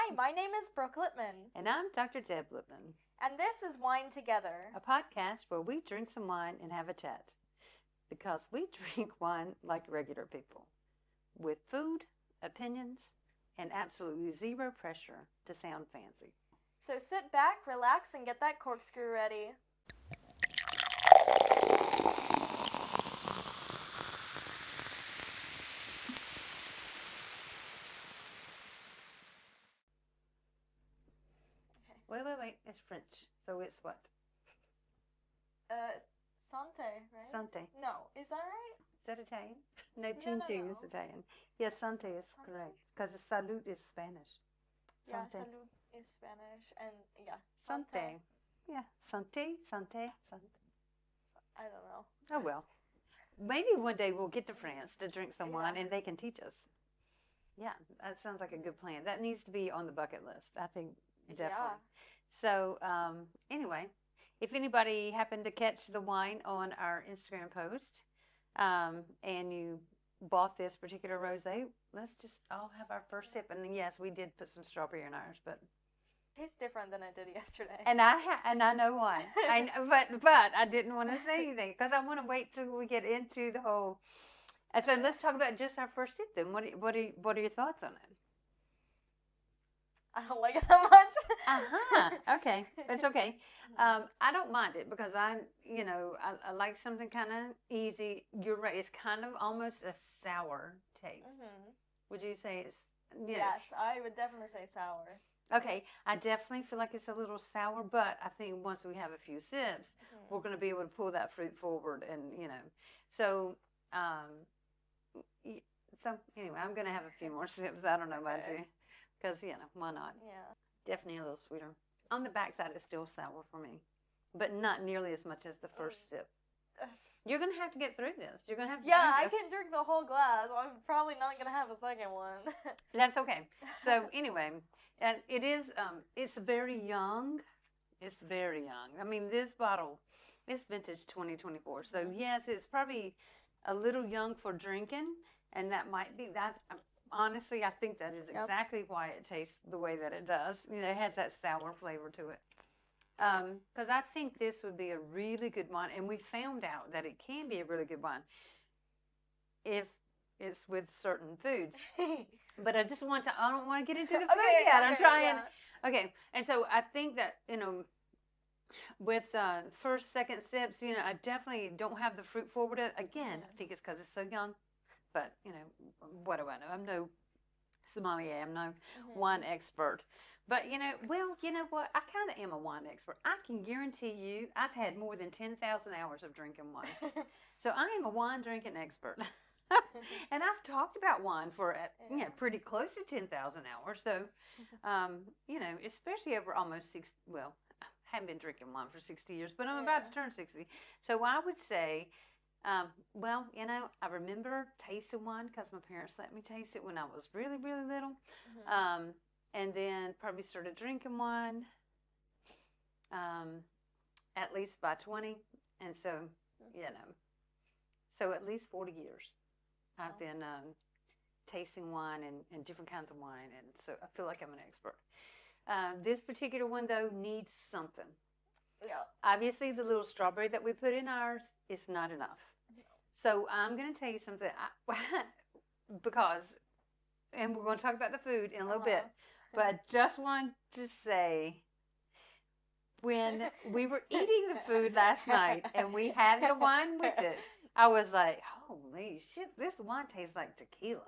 Hi, my name is Brooke Lippman. And I'm Dr. Deb Lippman. And this is Wine Together, a podcast where we drink some wine and have a chat. Because we drink wine like regular people, with food, opinions, and absolutely zero pressure to sound fancy. So sit back, relax, and get that corkscrew ready. Wait. It's French. So it's what? Santé, right? Santé. No, is that right? Is that Italian? No, chin is Italian. Yes, santé is correct. Because salud is Spanish. Yeah, Santé. salud is Spanish, and yeah, Santé. Yeah, santé. I don't know. Oh, well. Maybe one day we'll get to France to drink some wine and they can teach us. Yeah, that sounds like a good plan. That needs to be on the bucket list, I think, definitely. Yeah. So, anyway, if anybody happened to catch the wine on our Instagram post and you bought this particular rosé, let's just all have our first sip. And yes, we did put some strawberry in ours, but tastes different than it did yesterday. And I know why. But I didn't want to say anything because I want to wait till we get into the whole. And so let's talk about just our first sip then. What are your thoughts on it? I don't like it that much. Okay, it's okay. I don't mind it because I like something kind of easy. You're right. It's kind of almost a sour taste. Mm-hmm. Would you say it's? Yes, I would definitely say sour. Okay, I definitely feel like it's a little sour, but I think once we have a few sips, we're going to be able to pull that fruit forward, and so anyway, I'm going to have a few more sips. I don't know about you, because why not? Yeah, definitely a little sweeter. On the backside, it's still sour for me, but not nearly as much as the first sip. You're going to have to get through this. You're going to have to. Yeah, I can drink the whole glass. I'm probably not going to have a second one. That's okay. So anyway. And it is, it's very young. It's very young. I mean, this bottle is vintage 2024. So, yes, it's probably a little young for drinking. And that might be that. Honestly, I think that is exactly why it tastes the way that it does. It has that sour flavor to it. Because I think this would be a really good wine. And we found out that it can be a really good wine if it's with certain foods. But I don't want to get into the food yet. I'm trying. Yeah. Okay. And so I think that, with first, second sips, I definitely don't have the fruit forward. Again, I think it's because it's so young. But, what do I know? I'm no sommelier. I'm no wine expert. But, well, you know what? I kind of am a wine expert. I can guarantee you I've had more than 10,000 hours of drinking wine. So I am a wine drinking expert. And I've talked about wine for pretty close to 10,000 hours. So, especially over almost 60. Well, I haven't been drinking wine for 60 years, but I'm about to turn 60. So I would say, I remember tasting wine because my parents let me taste it when I was really, really little. And then probably started drinking wine at least by 20. And so, so at least 40 years. I've been tasting wine and different kinds of wine, and so I feel like I'm an expert. This particular one, though, needs something. Yeah. Obviously, the little strawberry that we put in ours is not enough. No. So I'm going to tell you something, because, and we're going to talk about the food in a little bit, but I just want to say, when we were eating the food last night and we had the wine with it, I was like, holy shit, this wine tastes like tequila.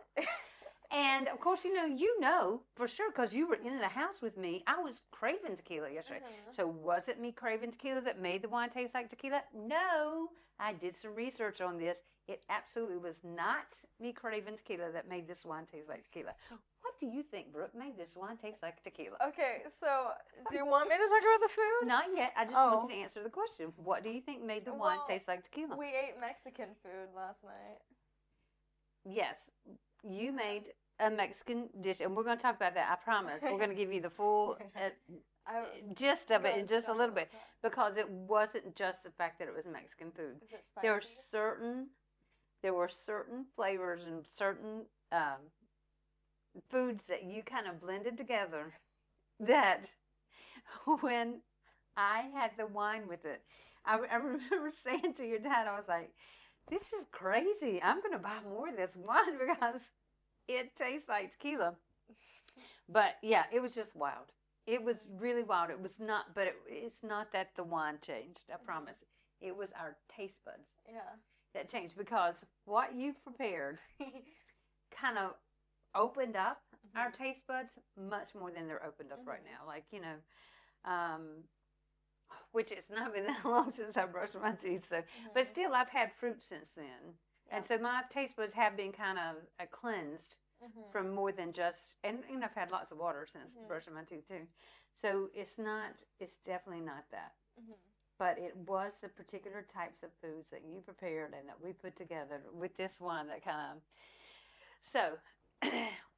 And, of course, you know for sure, because you were in the house with me, I was craving tequila yesterday. So was it me craving tequila that made the wine taste like tequila? No. I did some research on this. It absolutely was not me craving tequila that made this wine taste like tequila. What do you think, Brooke, made this wine taste like tequila? Okay, so do you want me to talk about the food? Not yet. I just want you to answer the question. What do you think made the wine taste like tequila? We ate Mexican food last night. Yes, you made a Mexican dish, and we're going to talk about that, I promise. We're going to give you the full gist of it in just a little bit, because it wasn't just the fact that it was Mexican food. Is it spicy? There were certain flavors and certain foods that you kind of blended together that when I had the wine with it, I remember saying to your dad, I was like, this is crazy. I'm going to buy more of this wine because it tastes like tequila. But yeah, it was just wild. It was really wild. It was not, but it's not that the wine changed. I promise. It was our taste buds that changed because what you prepared kind of opened up our taste buds much more than they're opened up right now. Like, which it's not been that long since I brushed my teeth. So, but still, I've had fruit since then. And so my taste buds have been kind of cleansed from more than just, and I've had lots of water since brushing my teeth too. So it's definitely not that. But it was the particular types of foods that you prepared and that we put together with this wine that kind of. So,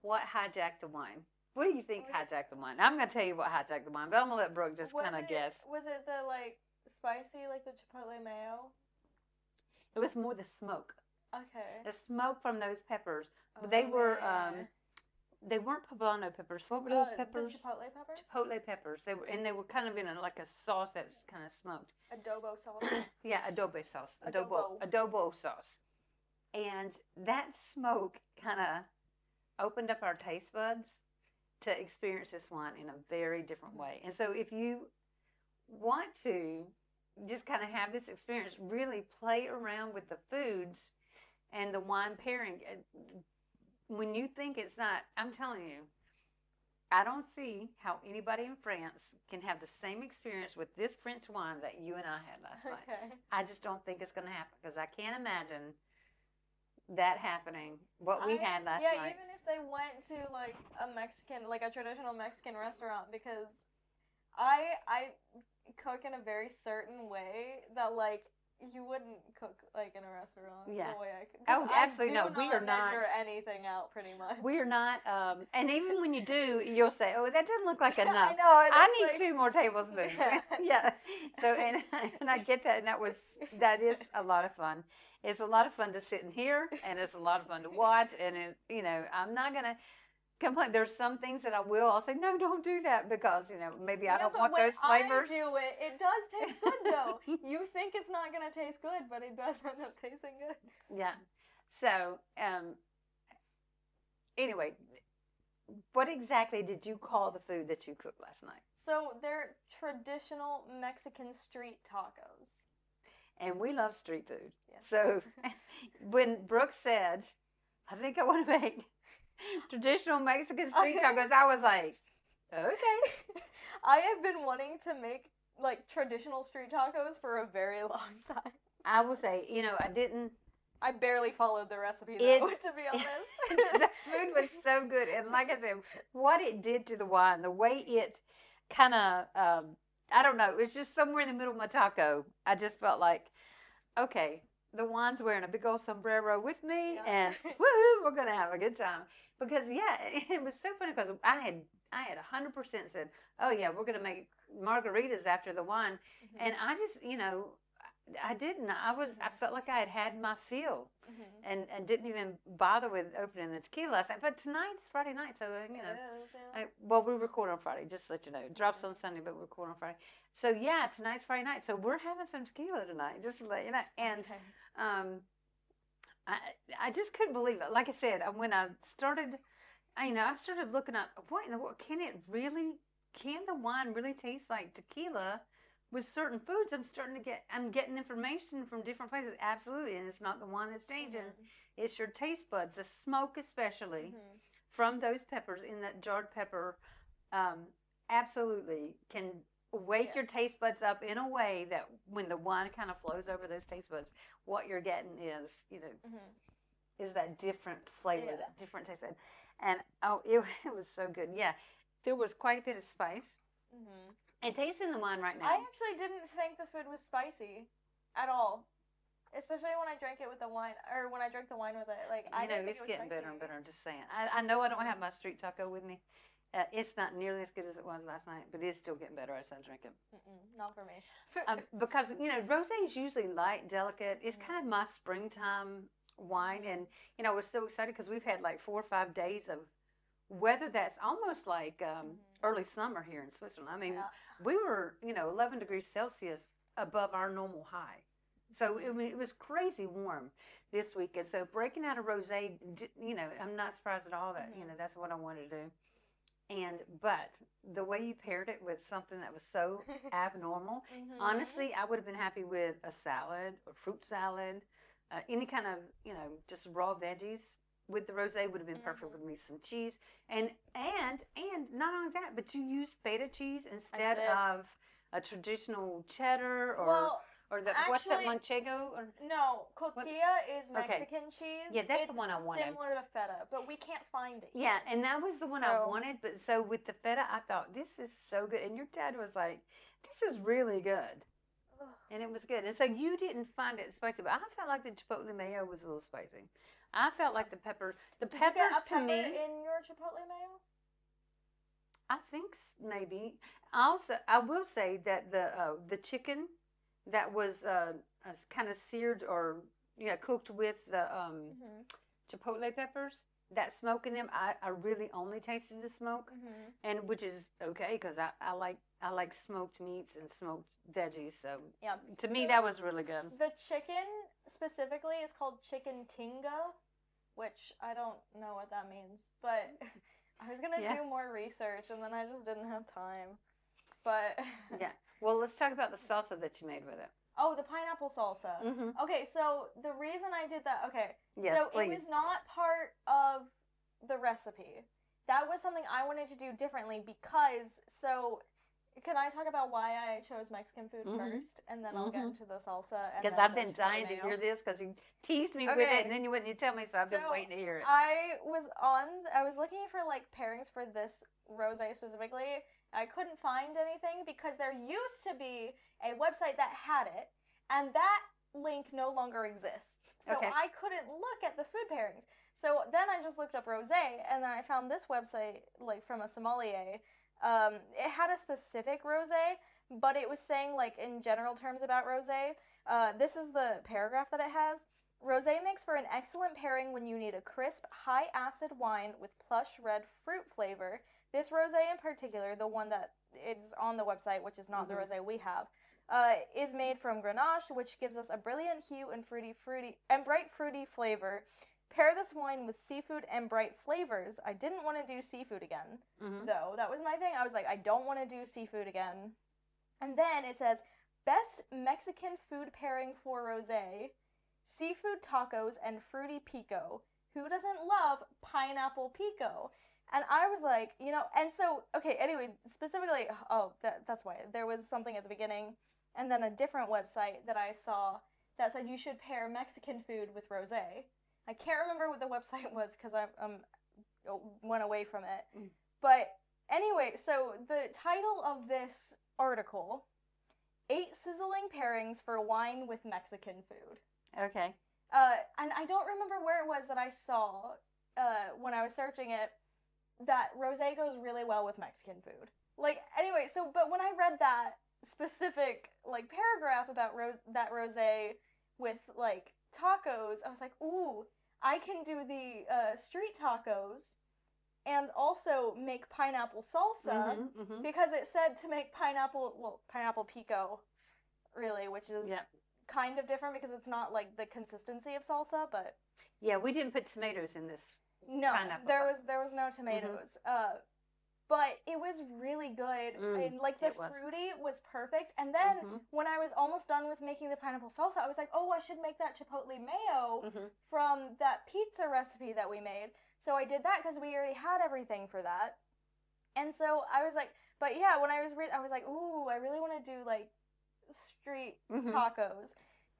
what hijacked the wine? What do you think hijacked the wine? I'm going to tell you what hijacked the wine, but I'm going to let Brooke just kind of guess. Was it the, like, spicy, like the chipotle mayo? It was more the smoke. Okay. The smoke from those peppers. They were, they weren't poblano peppers. What were those peppers? The chipotle peppers? Chipotle peppers. They were kind of in like a sauce that's kind of smoked. Adobo sauce. Yeah, adobo sauce. Adobo sauce. And that smoke kind of opened up our taste buds to experience this wine in a very different way. And so if you want to just kind of have this experience, really play around with the foods and the wine pairing. When you think it's not, I'm telling you, I don't see how anybody in France can have the same experience with this French wine that you and I had last night. I just don't think it's going to happen because I can't imagine that happening, what we had last night. Yeah, even if they went to like a Mexican, like a traditional Mexican restaurant, because I cook in a very certain way that like you wouldn't cook like in a restaurant the way I cook. Oh, absolutely no. We are not measure anything out pretty much. We are not. And even when you do, you'll say, "Oh, that doesn't look like enough." I know. I need 2 more tablespoons. Yeah. So and I get that, and that is a lot of fun. It's a lot of fun to sit in here, and it's a lot of fun to watch. And I'm not gonna complain. There's some things that I'll say, no, don't do that because maybe I don't want those flavors. When I do it, it does taste good though. You think it's not gonna taste good, but it does end up tasting good. Yeah. So anyway, what exactly did you call the food that you cooked last night? So they're traditional Mexican street tacos. And we love street food. Yes. So when Brooke said, I think I want to make traditional Mexican street tacos, I was like, okay. I have been wanting to make like traditional street tacos for a very long time. I will say, I barely followed the recipe though, to be honest. The food was so good. And like I said, what it did to the wine, the way it kind of, I don't know, it was just somewhere in the middle of my taco. I just felt like, okay, the wine's wearing a big old sombrero with me, and woohoo, we're going to have a good time. Because, it was so funny because I had 100% said, oh, yeah, we're going to make margaritas after the wine. And I just, I didn't. I felt like I had my fill and didn't even bother with opening the tequila last night. But tonight's Friday night, so, well, we record on Friday, just to let you know. It drops on Sunday, but we record on Friday. So, yeah, tonight's Friday night. So, we're having some tequila tonight, just to let you know. And I just couldn't believe it. Like I said, when I started, I started looking up, what in the world, can the wine really taste like tequila with certain foods? I'm getting information from different places. Absolutely. And it's not the wine that's changing. It's your taste buds, the smoke especially from those peppers in that jarred pepper, absolutely can wake your taste buds up in a way that when the wine kind of flows over those taste buds, what you're getting is, is that different flavor, that different taste. And it was so good. Yeah, there was quite a bit of spice. And tasting the wine right now, I actually didn't think the food was spicy at all. Especially when I drank it with the wine, or when I drank the wine with it. Like, I didn't think it was getting spicy. better and better. I'm just saying. I know I don't have my street taco with me. It's not nearly as good as it was last night, but it's still getting better as I drink it. Not for me. Because, rosé is usually light, delicate. It's kind of my springtime wine. And, I was so excited because we've had like 4 or 5 days of weather that's almost like early summer here in Switzerland. I mean, we were, 11 degrees Celsius above our normal high. So it was crazy warm this week. And so breaking out a rosé, I'm not surprised at all that, that's what I wanted to do. But the way you paired it with something that was so abnormal, honestly, I would have been happy with a salad or fruit salad, any kind of, just raw veggies with the rosé would have been perfect with me. Some cheese and not only that, but you used feta cheese instead of a traditional cheddar or what's that manchego? No, cotija is Mexican cheese. Yeah, that's the one I wanted. Similar to feta, but we can't find it. Yeah, and that was the one I wanted. But so with the feta, I thought this is so good, and your dad was like, "This is really good," and it was good. And so you didn't find it spicy, but I felt like the chipotle mayo was a little spicy. I felt like the peppers Did you get a pepper in your chipotle mayo? I think maybe. Also, I will say that the chicken that was kind of seared or cooked with the chipotle peppers, that smoke in them, I really only tasted the smoke, and which is okay because I like smoked meats and smoked veggies. So to me that was really good. The chicken specifically is called chicken tinga, which I don't know what that means, but I was gonna do more research and then I just didn't have time. But well, let's talk about the salsa that you made with it. Oh, the pineapple salsa. Okay, so the reason I did that, yes, so it was not part of the recipe. That was something I wanted to do differently because, can I talk about why I chose Mexican food first, and then I'll get into the salsa? Because I've been dying to hear this because you teased me with it, and then you wouldn't tell me, so I've been waiting to hear it. I was looking for like pairings for this rosé specifically. I couldn't find anything because there used to be a website that had it, and that link no longer exists. So I couldn't look at the food pairings. So then I just looked up rosé, and then I found this website like from a sommelier. It had a specific rosé, but it was saying like in general terms about rosé. This is the paragraph that it has. Rosé makes for an excellent pairing when you need a crisp, high-acid wine with plush red fruit flavor. This rosé in particular, the one that is on the website, which is not the rosé we have, is made from Grenache, which gives us a brilliant hue and bright fruity flavor. Pair this wine with seafood and bright flavors. I didn't want to do seafood again, though. That was my thing. I was like, I don't want to do seafood again. And then it says, best Mexican food pairing for rosé, seafood tacos and fruity pico. Who doesn't love pineapple pico? And I was like, and so, anyway, specifically, that's why. There was something at the beginning, and then a different website that I saw that said you should pair Mexican food with rosé. I can't remember what the website was because I went away from it. But anyway, so the title of this article, 8 Sizzling Pairings for Wine with Mexican Food. Okay. And I don't remember where it was that I saw when I was searching it, that rosé goes really well with Mexican food. Like, anyway, but when I read that specific, like, paragraph about that rosé with, like, tacos, I was like, ooh, I can do the street tacos and also make pineapple salsa because it said to make pineapple pico, really, which is kind of different because it's not, like, the consistency of salsa, but... Yeah, we didn't put tomatoes in this. No, there was no tomatoes. But it was really good. And like the fruity was perfect. And then when I was almost done with making the pineapple salsa, I was like, oh, I should make that chipotle mayo from that pizza recipe that we made. So I did that because we already had everything for that. And so I was like, but yeah, when I was like, ooh, I really want to do like street tacos.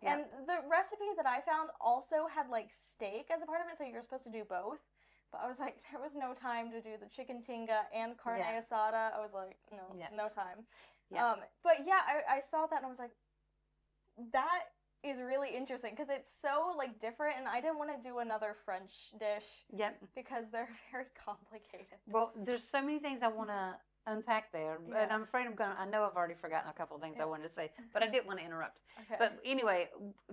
And the recipe that I found also had like steak as a part of it, so you're supposed to do both. But I was like, there was no time to do the chicken tinga and carne asada. I was like, no time. Yeah. But yeah, I saw that and I was like, that is really interesting because it's so like different, and I didn't want to do another French dish. Because they're very complicated. Well, there's so many things I want to unpack there, and I'm afraid I know I've already forgotten a couple of things I wanted to say, but I didn't want to interrupt. But anyway,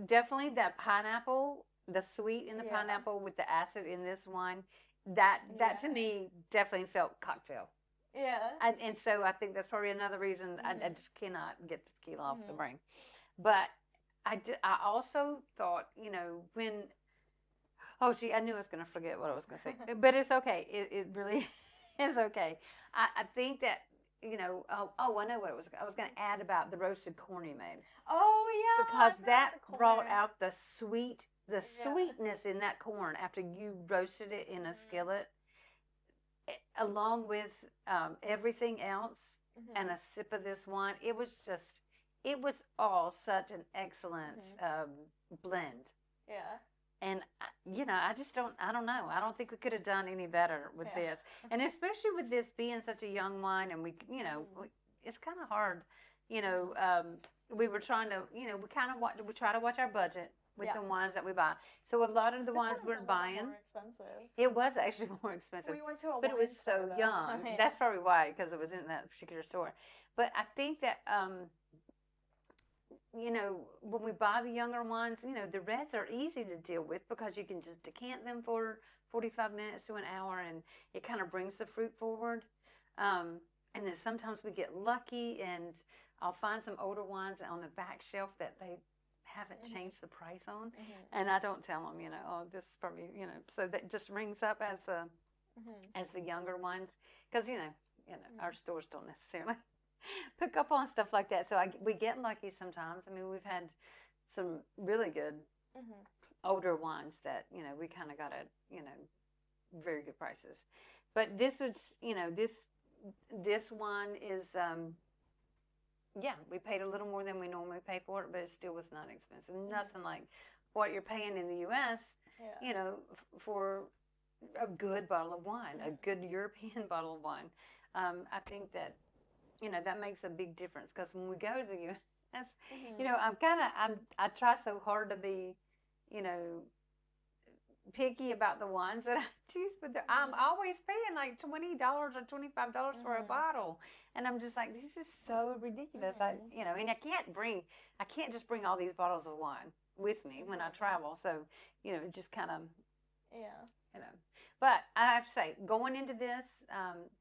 definitely that pineapple, the sweet in the pineapple with the acid in this wine that to Yeah. me definitely felt cocktail. Yeah. And so I think that's probably another reason I Mhm. just cannot get the tequila off the Mhm. brain. But I also thought, when, oh, gee, I knew I was going to forget what I was going to say, but it's okay. It really is okay. I think that, I know what I was going to add about the roasted corn you made, Oh yeah, I because forgot that the brought corn. out the Yeah. sweetness in that corn after you roasted it in a Mhm. skillet, along with everything else, and Mhm. a sip of this wine. It was all such an excellent Mhm. blend. Yeah. And I don't know. I don't think we could have done any better with Yeah. this, and especially with this being such a young wine, and Mhm. it's kind of hard. You know, Mhm. we were trying to, we try to watch our budget with Yeah. the wines that we buy. So a lot of the This wines one is we're a little buying, more expensive. it was actually more expensive, We went to a but it was wine store so though. young. Yeah. That's probably why, because it was in that particular store. But I think that, when we buy the younger ones, the reds are easy to deal with because you can just decant them for 45 minutes to an hour, and it kind of brings the fruit forward. And then sometimes we get lucky, and I'll find some older wines on the back shelf that they haven't Mhm. changed the price on, Mhm. and I don't tell them, oh, this is probably, so that just rings up Mhm. as the younger ones, because our Mhm. stores don't necessarily pick up on stuff like that. So we get lucky sometimes. I mean, we've had some really good Mhm. older wines that we kind of got at very good prices. But this was this one is yeah, we paid a little more than we normally pay for it, but it still was not expensive. Nothing like what you're paying in the U.S. Yeah. For a good bottle of wine, a Mhm. good European bottle of wine. I think that that makes a big difference, because when we go to the U.S., Mhm. I try so hard to be, you know, picky about the ones that I choose, but I'm Mhm. always paying like $20 or $25 for a Mhm. bottle, and I'm just like, this is so ridiculous. Mhm. And I can't just bring all these bottles of wine with me when I Mhm. travel. So, it just kind of, Yeah. you know. But I have to say, going into this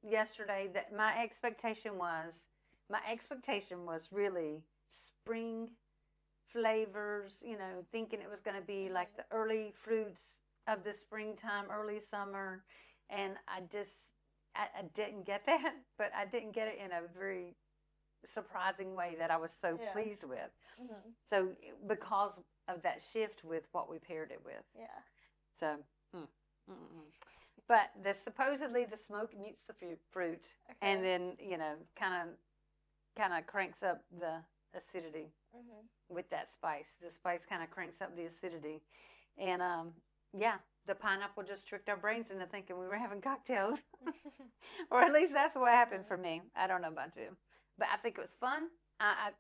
yesterday, that my expectation was really spring flavors. Thinking it was going to be like Mhm. the early fruits of the springtime, early summer, and I didn't get that. But I didn't get it in a very surprising way that I was so Yeah. pleased with. Mhm. So because of that shift with what we paired it with. Yeah. So, mm, mm, mm. But supposedly the smoke mutes the fruit, and Okay. then kind of cranks up the acidity Mhm. with that spice. The spice kind of cranks up the acidity, and yeah, the pineapple just tricked our brains into thinking we were having cocktails, or at least that's what happened Mhm. for me. I don't know about you, but I think it was fun. I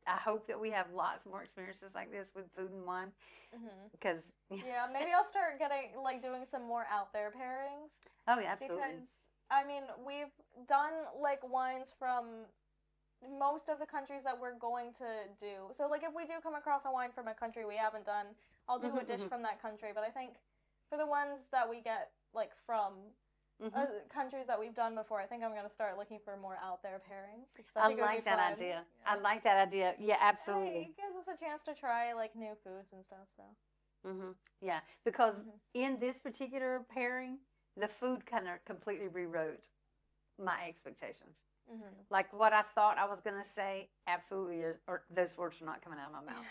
hope that we have lots more experiences like this with food and wine, Mhm. because Yeah, maybe I'll start getting like doing some more out there pairings oh yeah, absolutely. because I mean, we've done like wines from most of the countries that we're going to do. So like if we do come across a wine from a country we haven't done, I'll do a dish Mhm, from that country, but I think for the ones that we get like from mhm, mhm. countries that we've done before, I think I'm going to start looking for more out there pairings because I I think it would be like that fun. idea. I Yeah. like that idea. Yeah, And absolutely. it gives us a chance to try like new foods and stuff, so. Yeah, because Mhm. in this particular pairing, the food kind of completely rewrote my expectations. Mhm. Like what I thought I was going to say, absolutely, or those words are not coming out of my mouth.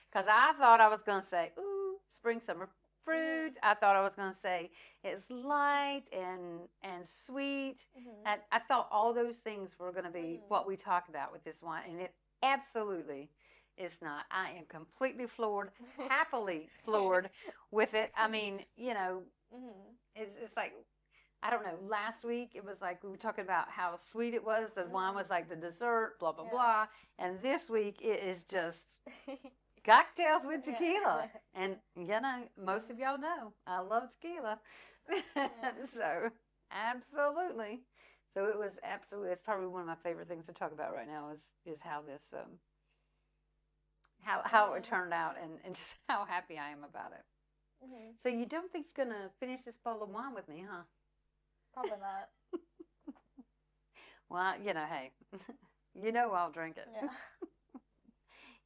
Because I thought I was going to say, ooh, spring, summer fruit. Mhm. I thought I was going to say it's light and sweet. Mhm. And I thought all those things were going to be Mhm. what we talk about with this wine, and it absolutely is not. I am completely floored, happily floored with it. I mean, Mhm. it's like, I don't know. Last week it was like we were talking about how sweet it was. The wine was Mhm. like the dessert, blah blah Yeah. blah. And this week it is just cocktails with tequila. Yeah. And most of y'all know I love tequila. Yeah. So absolutely. So it was absolutely. It's probably one of my favorite things to talk about right now is how this how it Mhm. turned out, and just how happy I am about it. So you don't think you're gonna finish this bottle of wine with me, huh? Probably not. Well, you know, hey, you know I'll drink it. Yeah.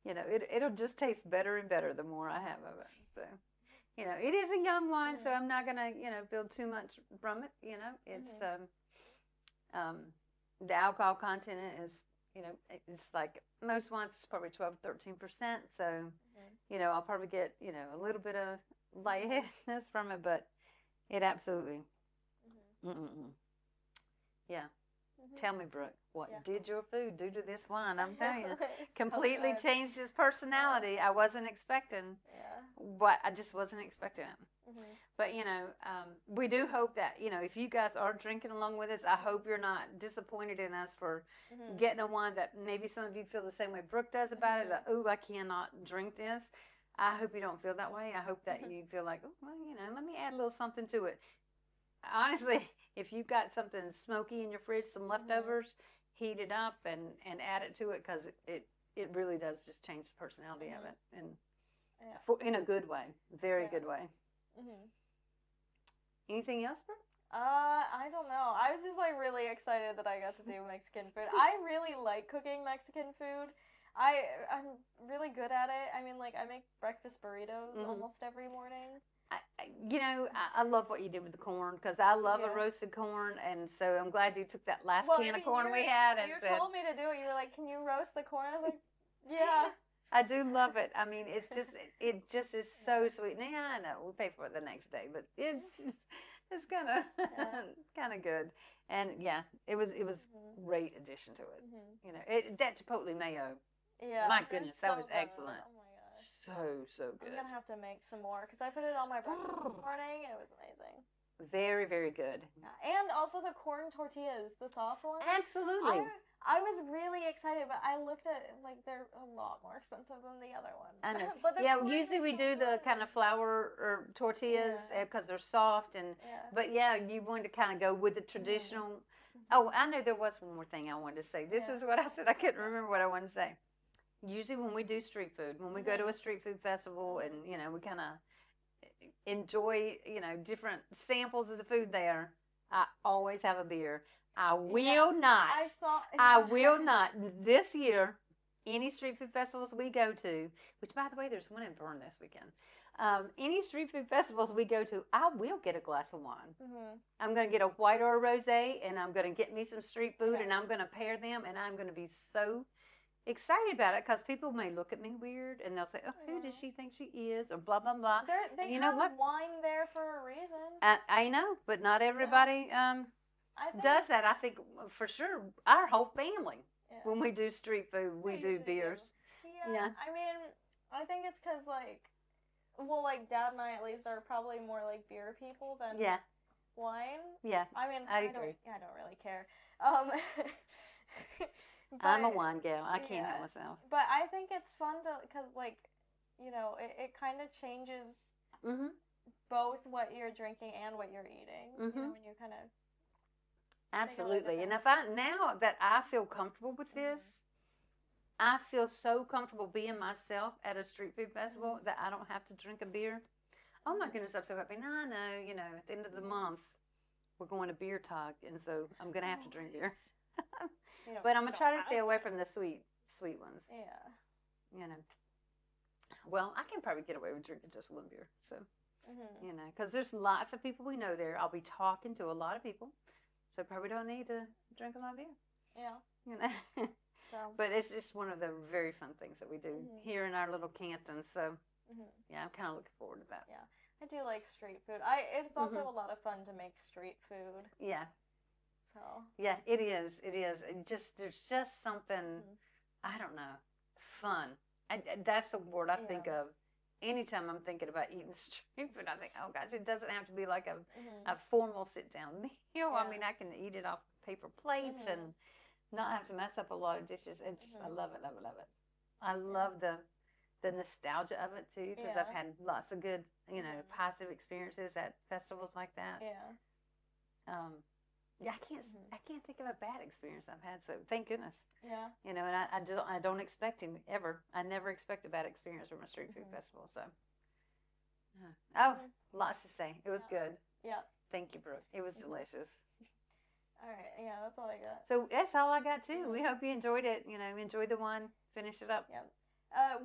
You know, it'll just taste better and better the more I have of it. So, you know, it is a young wine, so I'm not gonna, you know, build too much from it. You know, it's the alcohol content is, you know, it's like most wines is probably 12-13%. So, you know, I'll probably get, you know, a little bit of lightheadedness from it, but it absolutely, yeah. Tell me, Brooke, what did your food do to this wine? I'm telling you, completely changed his personality. I wasn't expecting, but I just wasn't expecting it. But, you know, we do hope that, you know, if you guys are drinking along with us, I hope you're not disappointed in us for getting a wine that maybe some of you feel the same way Brooke does about it, that, oh, I cannot drink this. I hope you don't feel that way. I hope that you feel like, oh, well, you know, let me add a little something to it. Honestly, if you've got something smoky in your fridge, some leftovers, heat it up and add it to it, because it really does just change the personality of it, and in a good way, very good way. Anything else, Brooke? I don't know. I was just like really excited that I got to do Mexican food. I really like cooking Mexican food. I'm really good at it. I mean, like, I make breakfast burritos almost every morning. You know, I love what you did with the corn, because I love a roasted corn, and so I'm glad you took that last can of corn we had. And you told me to do it. You were like, "Can you roast the corn?" I was like, "Yeah." I do love it. I mean, it just is so sweet. Yeah, I know we pay for it the next day, but it's kind of good. And yeah, it was great addition to it. You know, that chipotle mayo. Yeah. My goodness, that was good. excellent. Oh my gosh. So good. I'm gonna have to make some more, because I put it on my breakfast this morning and it was amazing. Very, very good. And also the corn tortillas, the soft ones. Absolutely. I was really excited, but I looked at, like, they're a lot more expensive than the other ones. I know. But usually we do the kind of flour or tortillas because they're soft, and but you wanted to kind of go with the traditional. Oh, I know there was one more thing I wanted to say. This is what I said. I couldn't remember what I wanted to say. Usually when we do street food, when we go to a street food festival, and you know, we kind of enjoy, you know, different samples of the food there, I always have a beer. I will not. I will not this year. Any street food festivals we go to, which by the way, there's one in Vern this weekend. Any street food festivals we go to, I will get a glass of wine. I'm going to get a white or a rosé, and I'm going to get me some street food, and I'm going to pair them, and I'm going to be so excited about it, because people may look at me weird, and they'll say, "Oh, who does she think she is?" or blah blah blah. They have wine there for a reason. I know, but not everybody does that. I think for sure our whole family, when we do street food, we do beers. Yeah. I mean, I think it's because, like, well, like, Dad and I at least are probably more like beer people than wine. Yeah. I mean, I agree. I don't really care. But, I'm a wine gal. I can't help myself. But I think it's fun to, because, like, you know, it kind of changes both what you're drinking and what you're eating. You know, when you kind of. Absolutely. And now that I feel comfortable with this, I feel so comfortable being myself at a street food festival that I don't have to drink a beer. Oh my goodness, I'm so happy. No, I know, you know, at the end of the month, we're going to beer talk, and so I'm going to have to drink beer. But I'm going to try to stay away from the sweet ones. Yeah. You know. Well, I can probably get away with drinking just one beer. So, you know, because there's lots of people we know there. I'll be talking to a lot of people. So probably don't need to drink a lot of beer. Yeah. You know. But it's just one of the very fun things that we do here in our little Canton. So, yeah, I'm kind of looking forward to that. Yeah. I do like street food. It's also a lot of fun to make street food. Yeah. So. Yeah, it is. It is. There's just something, I don't know, fun. That's the word I think of. Anytime I'm thinking about eating street food, I think, oh gosh, it doesn't have to be like a formal sit-down meal. I mean, I can eat it off paper plates and not have to mess up a lot of dishes. And just, I love it, love it, love it. I love the nostalgia of it too, because I've had lots of good, you know, positive experiences at festivals like that. Yeah. Yeah, I can't think of a bad experience I've had. So thank goodness. Yeah. You know, and I don't expect him ever. I never expect a bad experience from a street food festival. So Oh, lots to say. It was good. Yeah. Thank you, Brooke. It was delicious. All right. Yeah, that's all I got. So that's all I got too. We hope you enjoyed it. Enjoy the wine. Finish it up. Yep.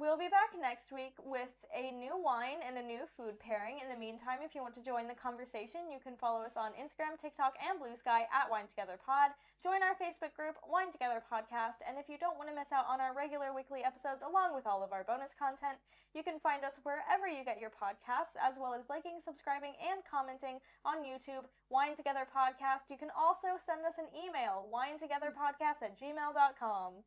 We'll be back next week with a new wine and a new food pairing. In the meantime, if you want to join the conversation, you can follow us on Instagram, TikTok, and Blue Sky at Wine Together Pod. Join our Facebook group, Wine Together Podcast. And if you don't want to miss out on our regular weekly episodes along with all of our bonus content, you can find us wherever you get your podcasts, as well as liking, subscribing, and commenting on YouTube, Wine Together Podcast. You can also send us an email, winetogetherpodcast@gmail.com.